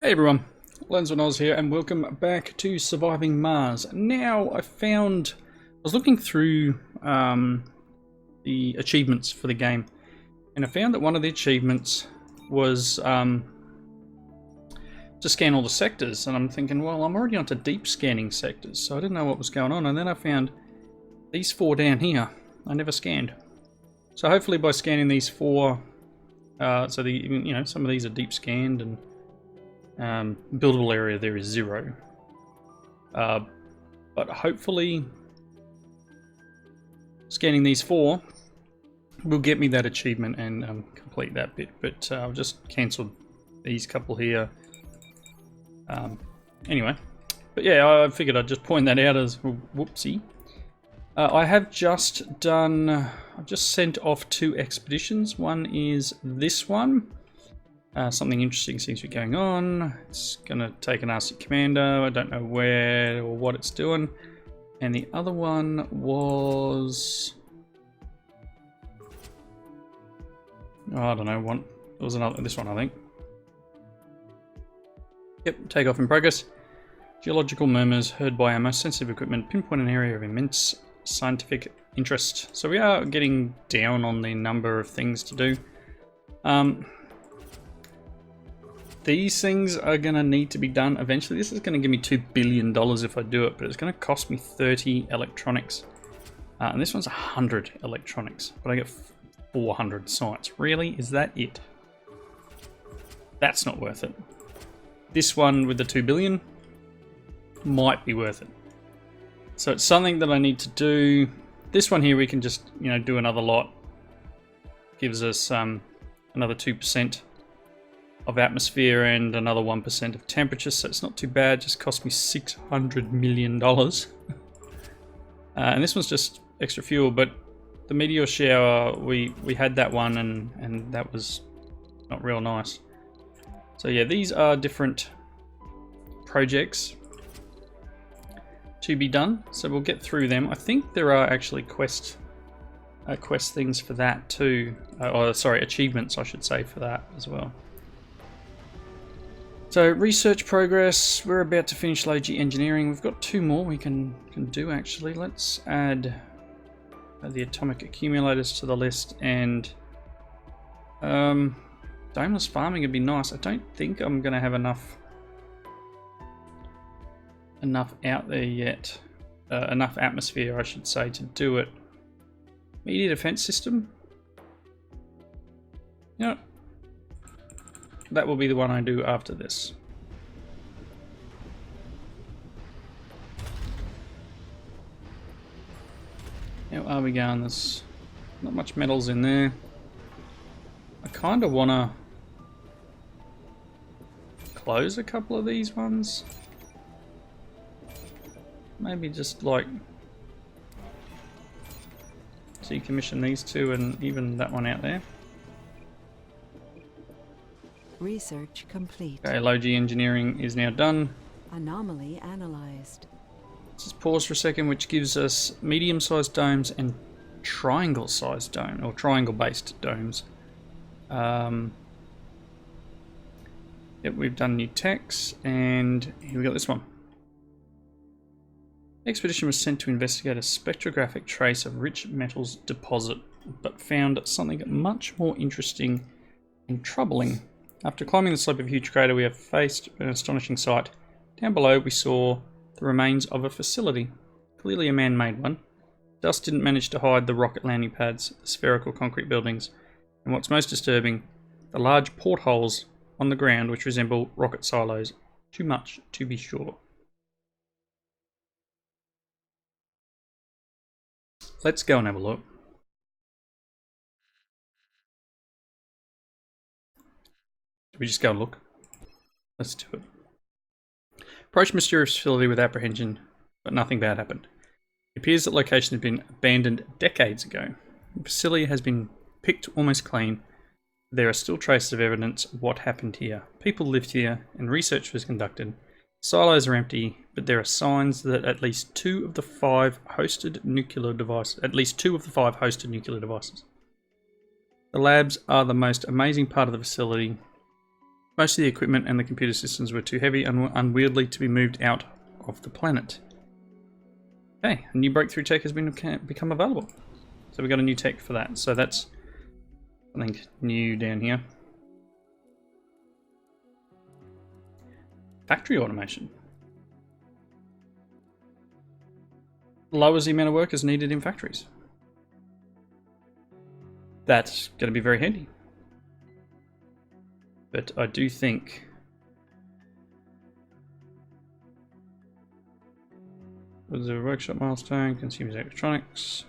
Hey everyone, LensOnOz here and welcome back to Surviving Mars. Now I was looking through the achievements for the game and I found that one of the achievements was to scan all the sectors, and I'm thinking, well, I'm already onto deep scanning sectors, so I didn't know what was going on, and then I found these four down here I never scanned. So hopefully by scanning these four, some of these are deep scanned, and buildable area there is 0. But hopefully scanning these 4 will get me that achievement and complete that bit. But I've just cancelled these couple here. Anyway, but yeah, I figured I'd just point that out as whoopsie. I have just done, I've just sent off 2 expeditions. One is this one. Something interesting seems to be going on. It's going to take an RC commander. I don't know where or what it's doing. And the other one was... oh, I don't know. It was this one, I think. Yep, takeoff in progress. Geological murmurs heard by our most sensitive equipment pinpoint an area of immense scientific interest. So we are getting down on the number of things to do. These things are going to need to be done eventually. This is going to give me $2 billion if I do it, but it's going to cost me 30 electronics. And this one's 100 electronics, but I get 400 sites. Really? Is that it? That's not worth it. This one with the 2 billion might be worth it. So it's something that I need to do. This one here we can just, do another lot. Gives us another 2% of atmosphere and another 1% of temperature, so it's not too bad. Just cost me $600 million. And this one's just extra fuel, but the meteor shower, we had that one and that was not real nice. So yeah, these are different projects to be done, so we'll get through them. I think there are actually quest things for that too, achievements I should say for that as well. So research progress, we're about to finish low G engineering. We've got 2 more we can do actually. Let's add the atomic accumulators to the list, and domeless farming would be nice. I don't think I'm going to have enough out there yet. Enough atmosphere, I should say, to do it. Media defense system. Yeah. That will be the one I do after this. How are we going? There's not much metals in there. I kind of want to close a couple of these ones. Maybe just like decommission these 2 and even that one out there. Research complete. Okay, low G engineering is now done. Anomaly analyzed. Let's just pause for a second, which gives us medium-sized domes and triangle-sized dome, or triangle-based domes. Yep, we've done new techs, and here we got this one. Expedition was sent to investigate a spectrographic trace of rich metals deposit, but found something much more interesting and troubling. After climbing the slope of a huge crater, we have faced an astonishing sight. Down below, we saw the remains of a facility, clearly a man-made one. Dust didn't manage to hide the rocket landing pads, the spherical concrete buildings, and what's most disturbing, the large portholes on the ground which resemble rocket silos. Too much to be sure. Let's go and have a look. We just go and look. Let's do it. Approach mysterious facility with apprehension, but nothing bad happened. It appears that location had been abandoned decades ago. The facility has been picked almost clean. There are still traces of evidence of what happened here. People lived here, and research was conducted. Silos are empty, but there are signs that at least 2 of the 5 hosted nuclear devices. The labs are the most amazing part of the facility. Most of the equipment and the computer systems were too heavy and unwieldy to be moved out of the planet. Okay, a new breakthrough tech has become available. So we got a new tech for that. So that's something new down here. Factory automation. Lowers the amount of workers needed in factories. That's going to be very handy. But I do think was a workshop milestone, consumes electronics.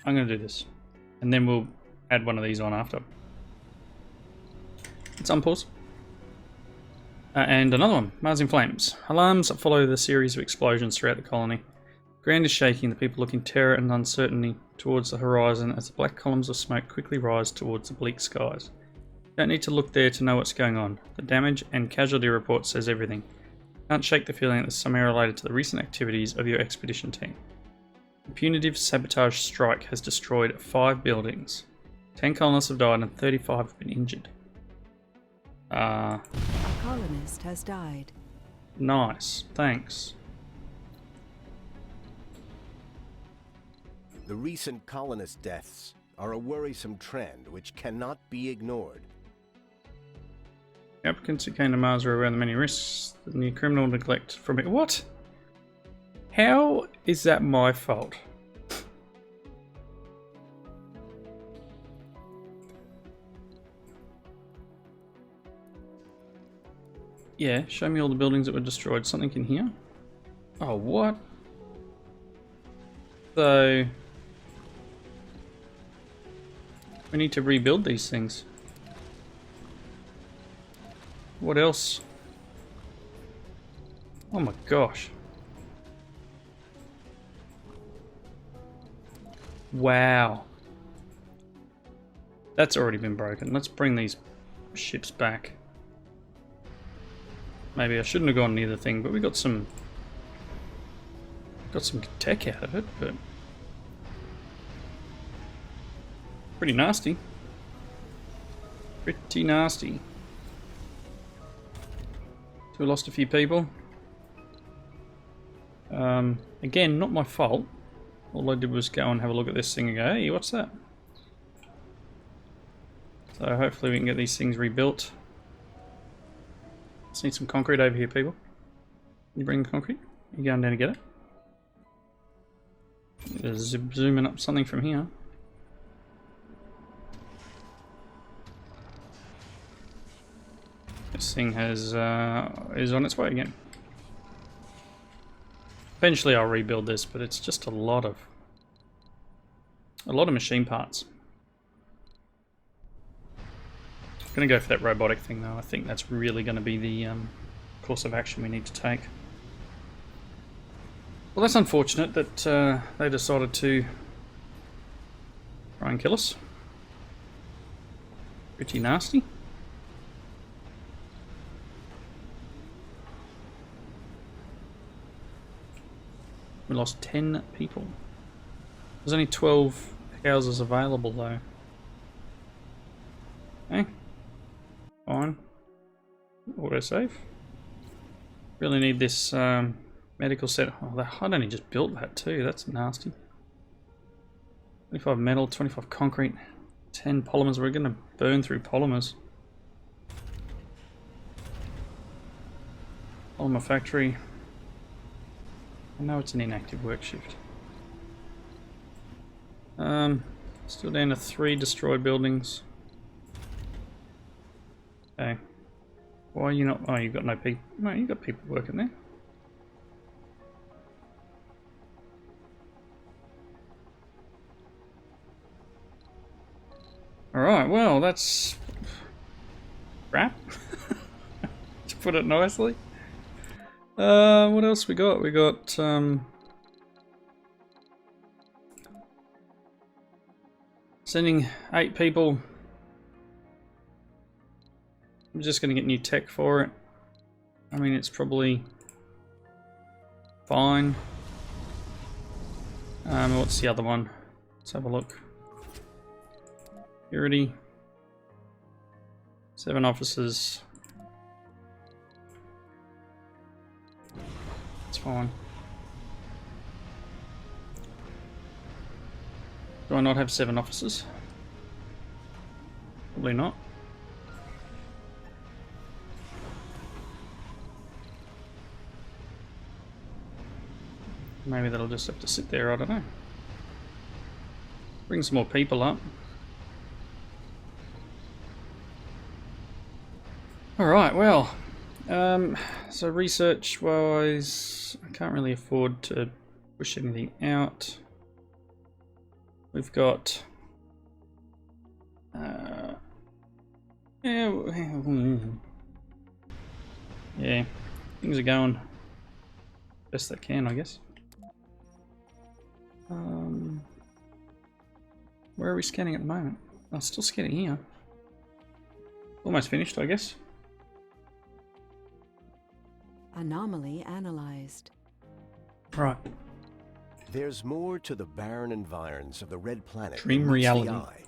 I'm going to do this. And then we'll add one of these on after. Let's unpause. And another one, Mars in Flames. Alarms follow the series of explosions throughout the colony. Ground is shaking, the people look in terror and uncertainty towards the horizon as the black columns of smoke quickly rise towards the bleak skies. You don't need to look there to know what's going on. The damage and casualty report says everything. Can't shake the feeling that this is somehow related to the recent activities of your expedition team. A punitive sabotage strike has destroyed 5 buildings. 10 colonists have died and 35 have been injured. A colonist has died. Nice, thanks. The recent colonist deaths are a worrisome trend which cannot be ignored. The applicants who came to Mars are aware of the many risks, the new criminal neglect from it. What? How is that my fault? Yeah, show me all the buildings that were destroyed. Something in here? Oh, what? So we need to rebuild these things. What else? Oh my gosh. Wow. That's already been broken. Let's bring these ships back. Maybe I shouldn't have gone near the thing, but we got some tech out of it, but pretty nasty. Pretty nasty. So we lost a few people. Again, not my fault. All I did was go and have a look at this thing and go, hey, what's that? So hopefully we can get these things rebuilt. Just need some concrete over here, people. You bring the concrete? You going down to get it? Zooming up something from here. This thing has is on its way again. Eventually I'll rebuild this, but it's just a lot of machine parts. I'm gonna go for that robotic thing though. I think that's really gonna be the course of action we need to take. Well, that's unfortunate that they decided to try and kill us. Pretty nasty. We lost 10 people. There's only 12 houses available though. Okay. Fine. Autosave. Really need this medical set. Oh, I'd only just built that too. That's nasty. 25 metal, 25 concrete, 10 polymers. We're going to burn through polymers. Polymer factory. I know it's an inactive work shift. Still down to 3 destroyed buildings. Okay. Why are you not? Oh, you've got no people. No, you've got people working there. Alright, well, that's crap. To put it nicely. What else we got? We got sending 8 people. I'm just going to get new tech for it. I mean, it's probably fine. What's the other one? Let's have a look. Purity. 7 officers. It's fine. Do I not have 7 officers? Probably not. Maybe that'll just have to sit there, I don't know. Bring some more people up. Alright, well, so research wise, I can't really afford to push anything out. We've got yeah, things are going best they can, I guess. Where are we scanning at the moment? Oh, still scanning here. Almost finished, I guess. Anomaly analyzed. Right. There's more to the barren environs of the Red Planet. Dream than meets the reality. eye.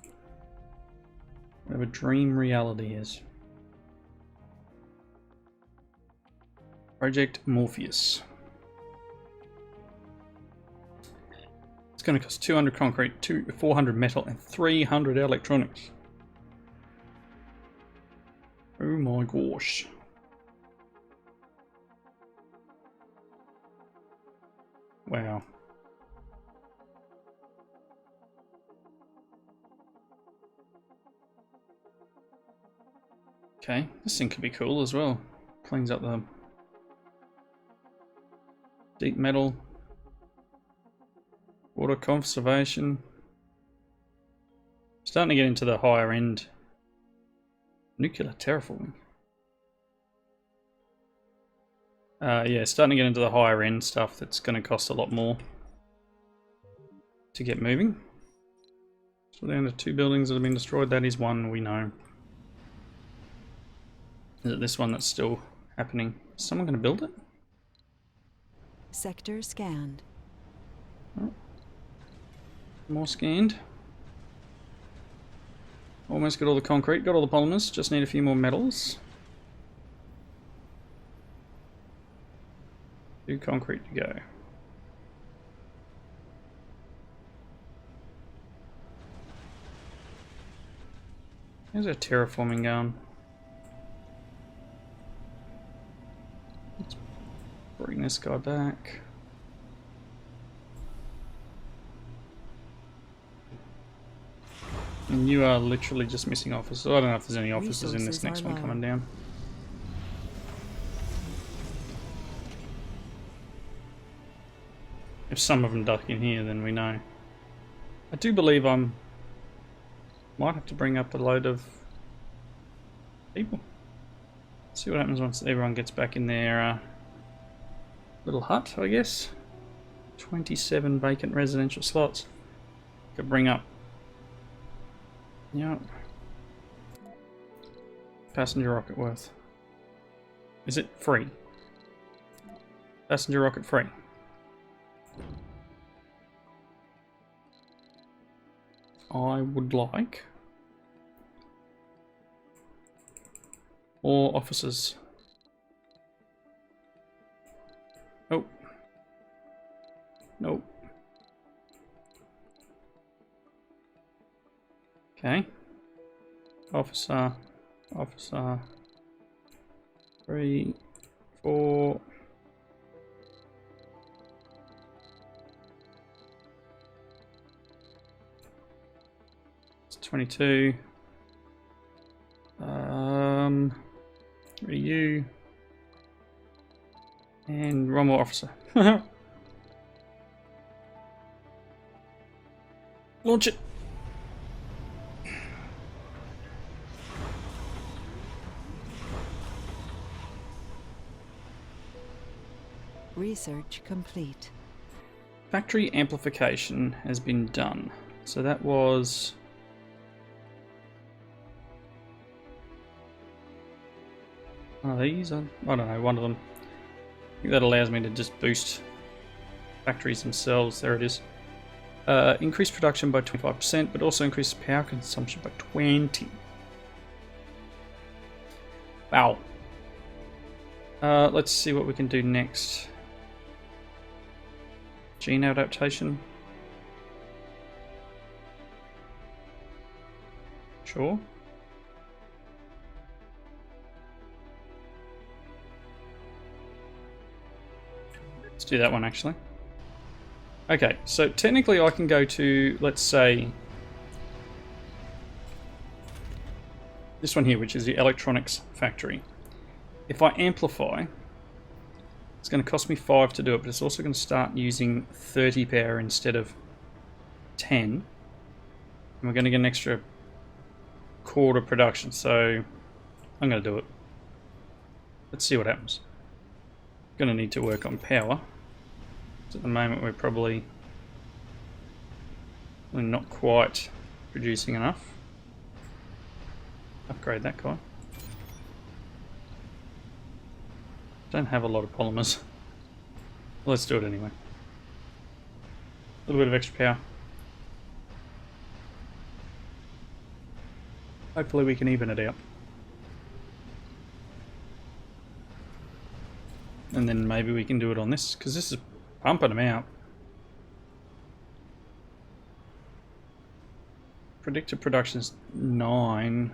Whatever dream reality is. Project Morpheus. It's going to cost 200 concrete, 400 metal, and 300 electronics. Oh my gosh. Wow. Okay, this thing could be cool as well. Cleans up the deep metal. Water conservation. Starting to get into the higher end. Nuclear terraforming. Yeah, starting to get into the higher end stuff that's going to cost a lot more to get moving. So down to 2 buildings that have been destroyed. That is one we know. Is it this one that's still happening? Is someone going to build it? Sector scanned. Oh. More scanned. Almost got all the concrete, got all the polymers, just need a few more metals. 2 concrete to go. How's our terraforming going? Let's bring this guy back. And you are literally just missing officers. I don't know if there's any officers in this next one coming down. If some of them duck in here, then we know. I do believe might have to bring up a load of people. See what happens once everyone gets back in their little hut, I guess. 27 vacant residential slots. Could bring up. Yep. Passenger rocket worth. Is it free? Passenger rocket free. I would like more officers. Nope. Nope. Okay. Officer. 3, 4. It's 22. You. And one more officer. Launch it. Research complete. Factory amplification has been done. So that was one of these. I don't know, one of them. I think that allows me to just boost factories themselves. There it is. Increase production by 25%, but also increase power consumption by 20. Wow. Let's see what we can do next. Gene adaptation. Sure. Let's do that one actually. Okay, so technically I can go to, let's say, this one here, which is the electronics factory. If I amplify, it's going to cost me 5 to do it, but it's also going to start using 30 power instead of 10. And we're going to get an extra quarter production, so I'm going to do it. Let's see what happens. Going to need to work on power. At the moment we're probably not quite producing enough. Upgrade that guy. Don't have a lot of polymers. Let's do it anyway. A little bit of extra power. Hopefully we can even it out. And then maybe we can do it on this, because this is pumping them out. Predicted production's 9.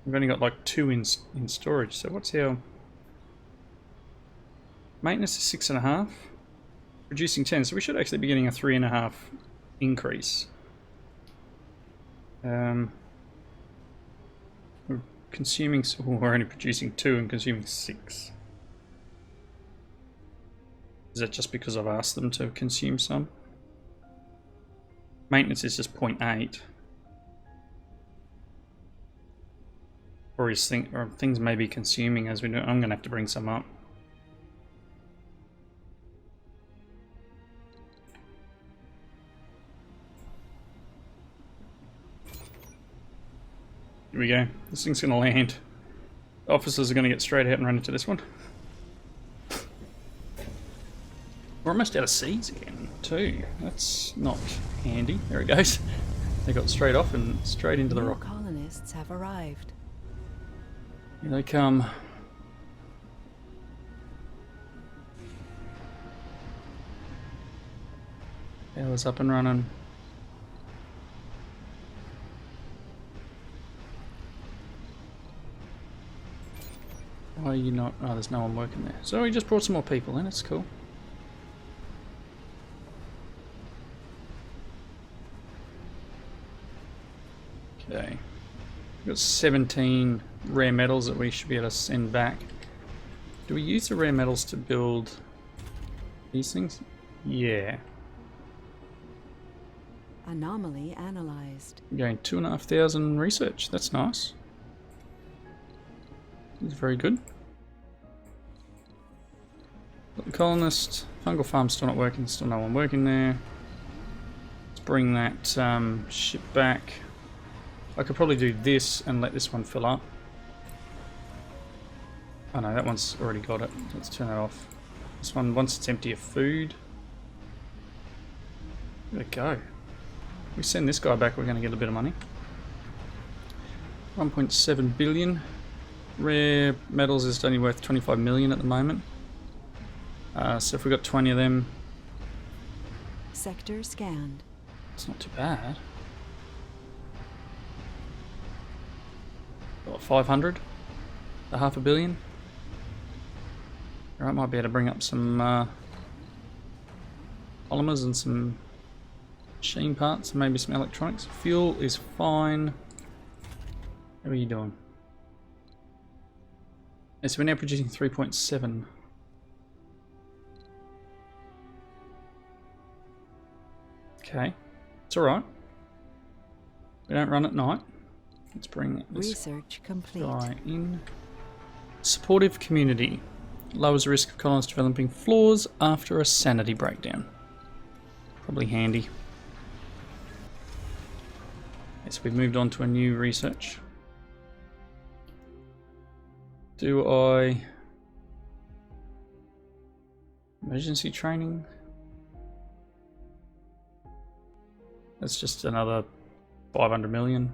We've only got like 2 in storage, so what's our... Maintenance is 6.5. Producing 10, so we should actually be getting a 3.5 increase. We're consuming... we're only producing 2 and consuming 6. Is that just because I've asked them to consume some? Maintenance is just 0.8. Or things may be consuming as we do. I'm going to have to bring some up. Here we go. This thing's going to land. Officers are going to get straight out and run into this one. We're almost out of seeds again, too. That's not handy. There it goes. They got straight off and straight into the rock. Colonists have arrived. Here they come. Power's up and running. Why are you not? Oh, there's no one working there. So we just brought some more people in. It's cool. Okay. We've got 17 rare metals that we should be able to send back. Do we use the rare metals to build these things? Yeah. Anomaly analyzed. We're going 2,500 research. That's nice. It's very good. Got the colonist. Fungal farm's still not working. Still no one working there. Let's bring that ship back. I could probably do this and let this one fill up. Oh no, that one's already got it. Let's turn that off. This one, once it's empty of food. Where'd it go? If we send this guy back, we're going to get a bit of money. 1.7 billion. Rare metals is only worth 25 million at the moment. So if we got 20 of them... Sector scanned. It's not too bad. Got 500? A $500 million? Alright, might be able to bring up some polymers and some machine parts and maybe some electronics. Fuel is fine. How are you doing? Yeah, so we're now producing 3.7. Okay, it's alright. We don't run at night. Let's bring this Research complete. guy in. Supportive community. Lowers the risk of colonists developing flaws after a sanity breakdown. Probably handy. Okay, so we've moved on to a new research. Do I... Emergency training? That's just another 500 million.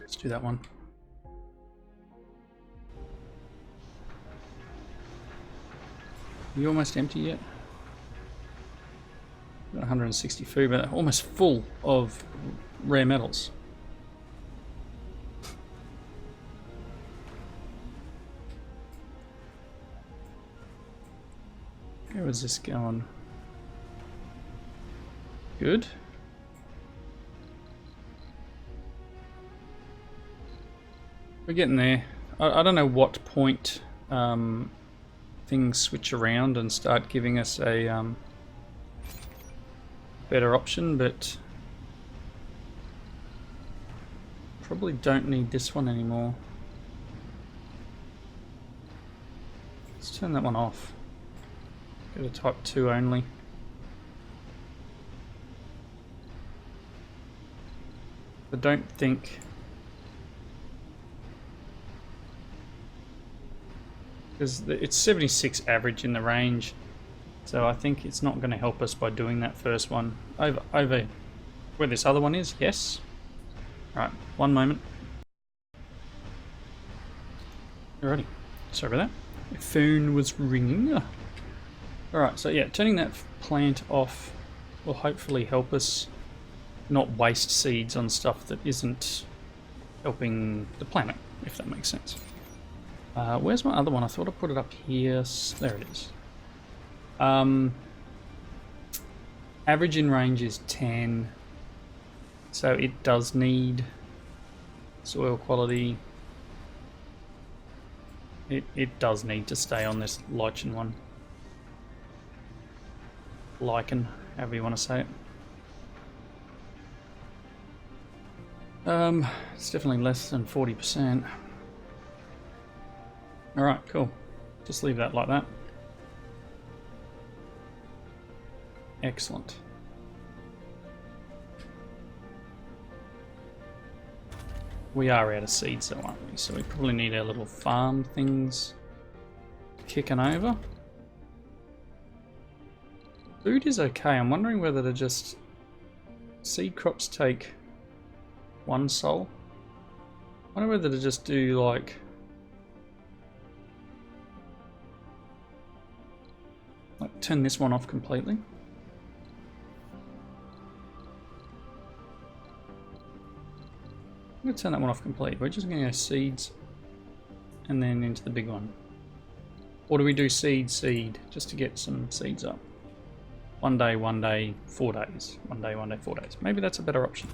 Let's do that one. Are you almost empty yet? Got 160 food, but almost full of rare metals. Where was this going? Good. We're getting there. I don't know what point things switch around and start giving us a better option, but probably don't need this one anymore. Let's turn that one off. Go to type 2 only. I don't think, because it's 76 average in the range, so I think it's not going to help us by doing that first one. Over where this other one is, yes. Alright, one moment. Alrighty, sorry about that. My phone was ringing. Alright, so yeah, turning that plant off will hopefully help us not waste seeds on stuff that isn't helping the planet, if that makes sense. Where's my other one? I thought I put it up here. There it is. Average in range is 10, so it does need soil quality. It does need to stay on this lichen one. Lichen, however you want to say it. It's definitely less than 40%. Alright, cool. Just leave that like that. Excellent. We are out of seeds though, aren't we? So we probably need our little farm things kicking over. Food is okay. I'm wondering whether to just... Seed crops take 1 soul. I wonder whether to just do like... turn this one off completely. I'm going to turn that one off completely. We're just going to go seeds and then into the big one. Or do we do seed, just to get some seeds up? 1 day, 1 day, 4 days. 1 day, 1 day, 4 days. Maybe that's a better option.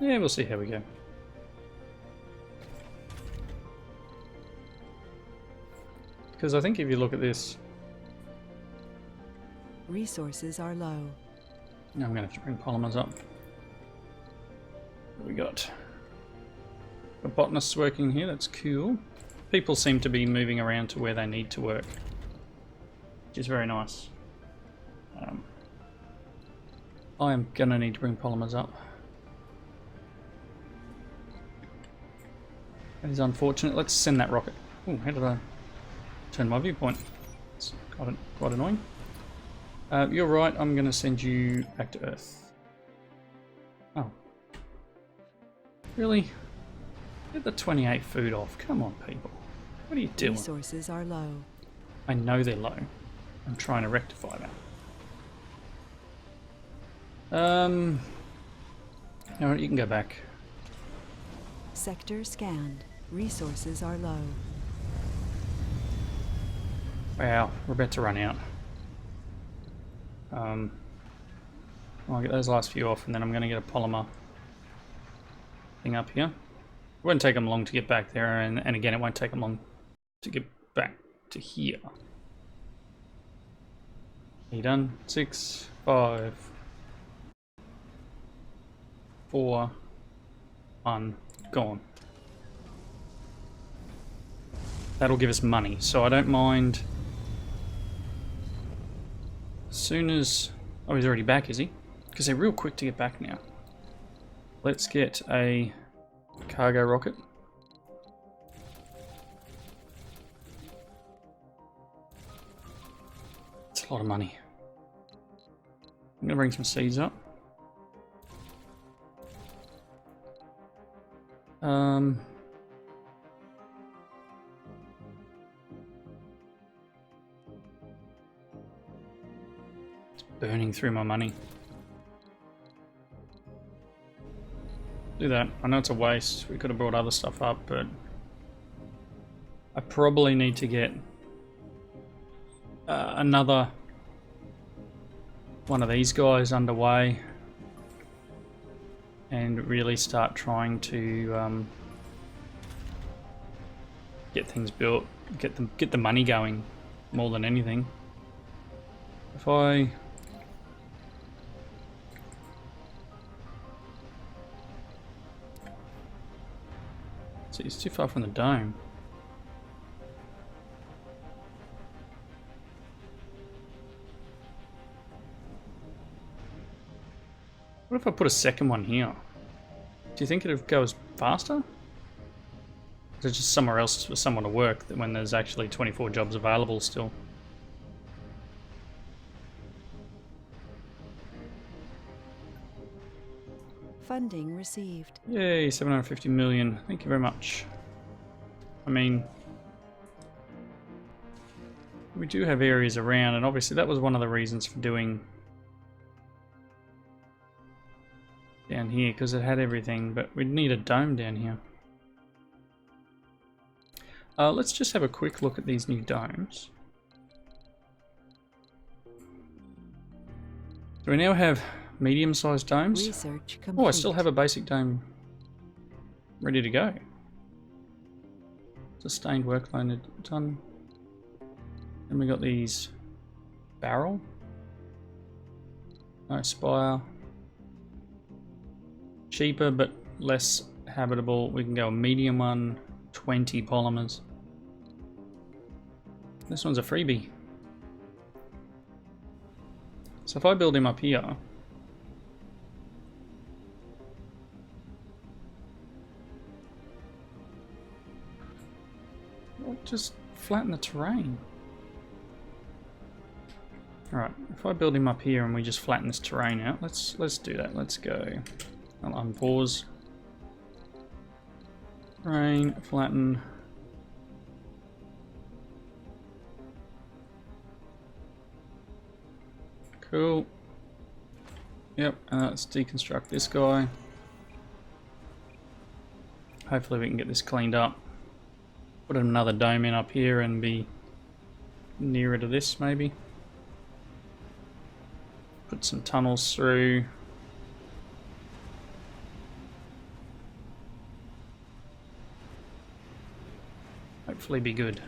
Yeah, we'll see how we go. Because I think if you look at this... Resources are low. Now I'm going to have to bring polymers up. What we got? A botanist working here, that's cool. People seem to be moving around to where they need to work, which is very nice. I am going to need to bring polymers up. That is unfortunate. Let's send that rocket. Oh, how did I turn my viewpoint? It's quite annoying. You're right, I'm going to send you back to Earth. Oh. Really? Get the 28 food off. Come on, people. What are you doing? Resources are low. I know they're low. I'm trying to rectify that. Alright, you can go back. Sector scanned. Resources are low. Wow, we're about to run out. I'll get those last few off and then I'm going to get a polymer thing up here. It won't take them long to get back there, and again it won't take them long to get back to here. Are you done? 6, 5, 4, 1, gone. That'll give us money, so I don't mind. As soon as... Oh, he's already back, is he? Because they're real quick to get back now. Let's get a cargo rocket. a lot of money. I'm gonna bring some seeds up. It's burning through my money. Do that. I know it's a waste. We could have brought other stuff up, but I probably need to get another one of these guys underway and really start trying to get things built, get the money going more than anything. If I see, it's too far from the dome. What if I put a second one here? Do you think it goes faster? Or is it just somewhere else for someone to work when there's actually 24 jobs available still? Funding received. Yay, 750 million. Thank you very much. I mean, we do have areas around, and obviously that was one of the reasons for doing down here, because it had everything, but we'd need a dome down here. Let's just have a quick look at these new domes. Do we now have medium-sized domes? Research complete. Oh, I still have a basic dome ready to go. Sustained workload done. Then we got these barrel. No spire. Cheaper but less habitable. We can go a medium one, 20 polymers. This one's a freebie. So if I build him up here, I'll just flatten the terrain. Alright, if I build him up here and we just flatten this terrain out, let's do that. Let's go. I'll unpause. Terrain, flatten. Cool. Yep, and let's deconstruct this guy. Hopefully we can get this cleaned up. Put another dome in up here and be nearer to this maybe. Put some tunnels through. Hopefully be good.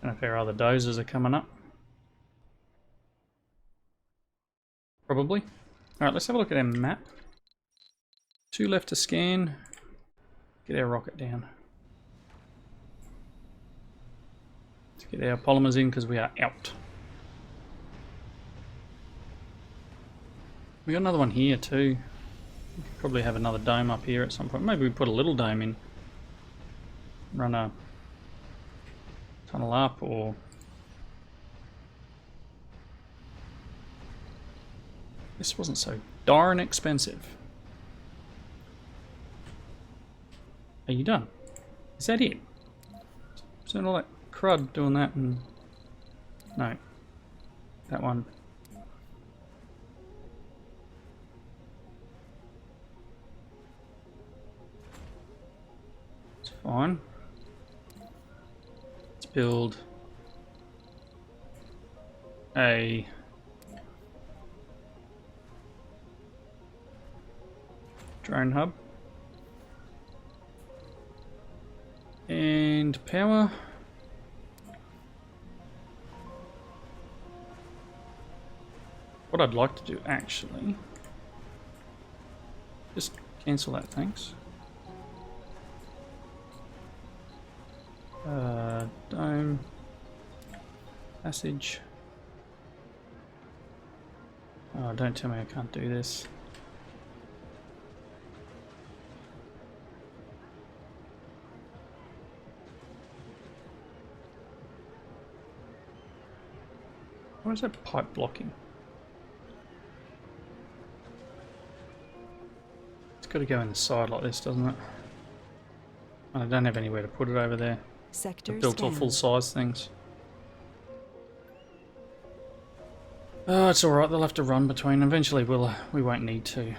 And if our other dozers are coming up. Probably. Alright, let's have a look at our map. 2 left to scan. Get our rocket down. Let's get our polymers in because we are out. We got another one here too. We could probably have another dome up here at some point. Maybe we put a little dome in. Run a tunnel up, or this wasn't so darn expensive. Are you done? Is that it? Is there all that crud doing that? And no, that one. It's fine. Let's build a drone hub. And power. What I'd like to do actually, just cancel that, thanks. Dome, passage. Oh, don't tell me I can't do this. Why is that pipe blocking? It's got to go in the side like this, doesn't it? I don't have anywhere to put it over there. Sector I've built all scanned. full-size things. Oh, it's alright, they'll have to run between. Eventually we won't need to.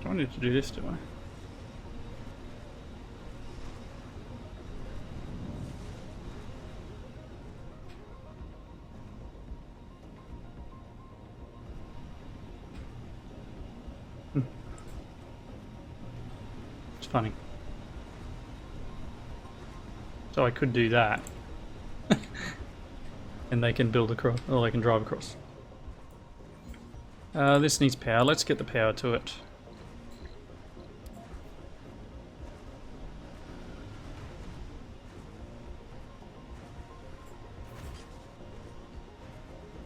Do I need to do this, do I? It's funny. So I could do that. And they can build across, or they can drive across. This needs power. Let's get the power to it.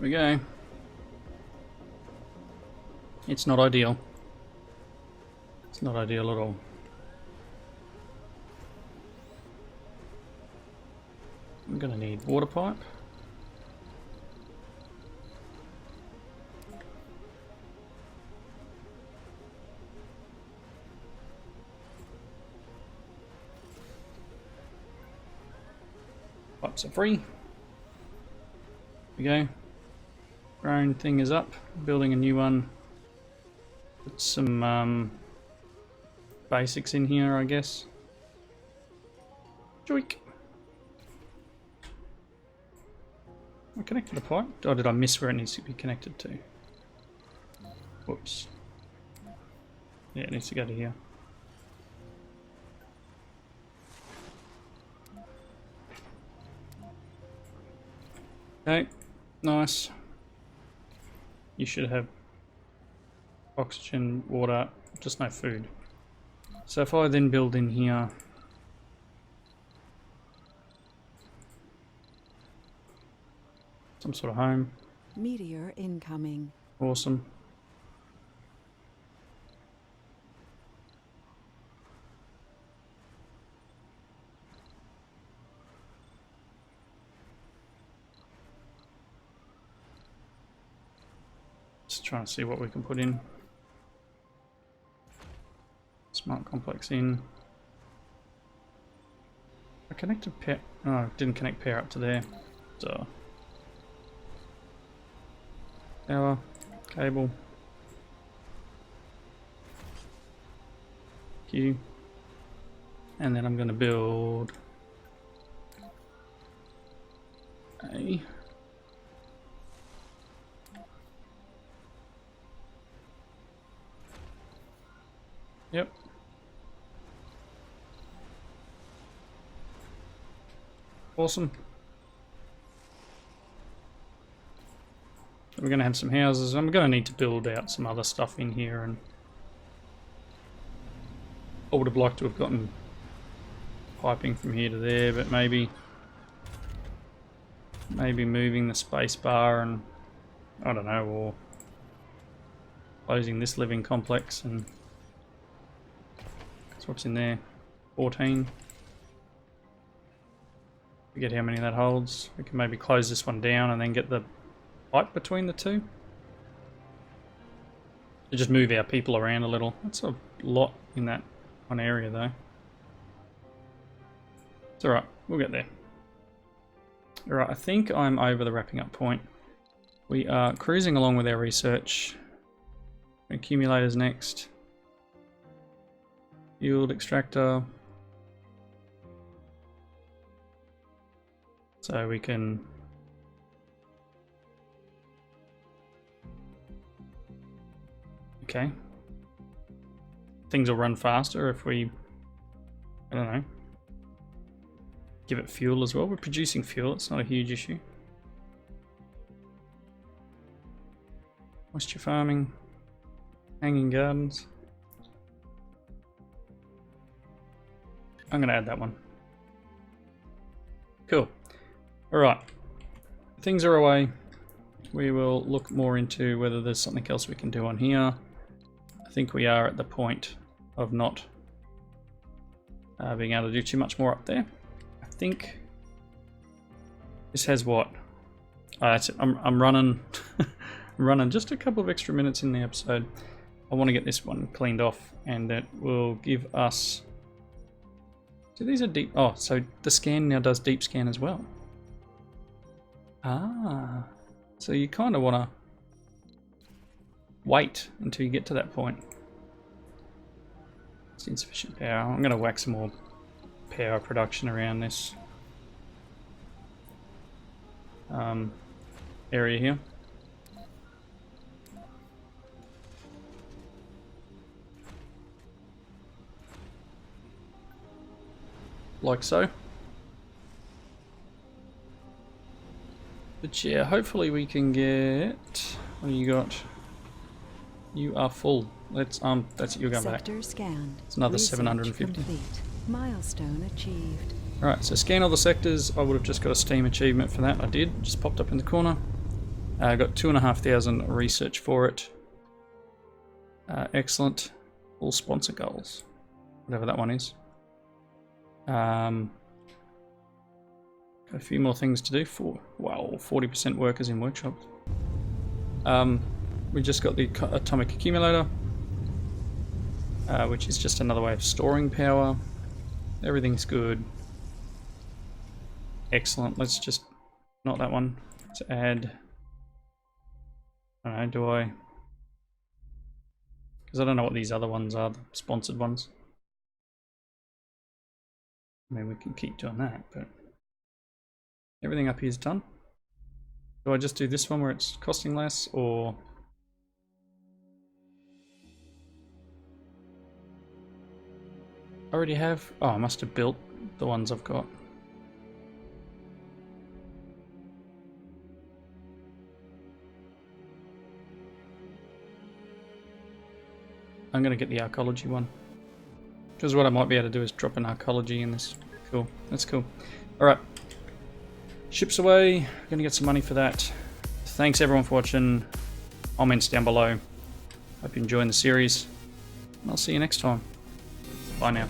Here we go. It's not ideal. It's not ideal at all. I'm gonna need water pipe. Pipes are free. Here we go. Ground thing is up. Building a new one. Put some basics in here, I guess. Joik. I connected the pipe. Oh, did I miss where it needs to be connected to? Whoops. Yeah, it needs to go to here. Okay, nice. You should have oxygen, water, just no food. So if I then build in here, some sort of home. Meteor incoming. Awesome. Just trying to see what we can put in. Smart complex in. I connected pair. Oh, I didn't connect pair up to there. So. Power, cable, Q, and then I'm going to build a yep. Awesome. We're going to have some houses. I'm going to need to build out some other stuff in here, and I would have liked to have gotten piping from here to there, but maybe moving the space bar and I don't know, or closing this living complex. And so what's in there? 14. Forget how many that holds. We can maybe close this one down and then get the pipe between the two. To just move our people around a little. That's a lot in that one area though. It's alright, we'll get there. Alright, I think I'm over the wrapping up point. We are cruising along with our research. Accumulators next. Fuel extractor. So we can okay. Things will run faster if we, I don't know, give it fuel as well. We're producing fuel, it's not a huge issue. Moisture farming, hanging gardens. I'm going to add that one. Cool. Alright. Things are away. We will look more into whether there's something else we can do on here. I think we are at the point of not being able to do too much more up there. I think this has what? That's it. I'm running, I'm running just a couple of extra minutes in the episode. I want to get this one cleaned off, and that will give us. So these are deep. Oh, so the scan now does deep scan as well. Ah, so you kind of want to wait until you get to that point. It's insufficient power. I'm going to whack some more power production around this area here. Like so. But yeah, hopefully we can get. What do you got? You are full. Let's that's it, you're going back. Sector scanned. It's another Research 750. complete. Milestone achieved. Alright, so scan all the sectors. I would have just got a Steam achievement for that. I did. Just popped up in the corner. I got 2,500 research for it. Excellent. All sponsor goals. Whatever that one is. Got a few more things to do. Wow, 40% workers in workshops. We just got the atomic accumulator, which is just another way of storing power. Everything's good. Excellent. Let's just, not that one. Let's add, I don't know, do I? Because I don't know what these other ones are, the sponsored ones. I mean, we can keep doing that, but everything up here is done. Do I just do this one where it's costing less, or? I already have. Oh, I must have built the ones I've got. I'm going to get the archaeology one. Because what I might be able to do is drop an archaeology in this. Cool. That's cool. Alright. Ships away. Going to get some money for that. Thanks everyone for watching. Comments down below. Hope you're enjoying the series. And I'll see you next time. Bye now.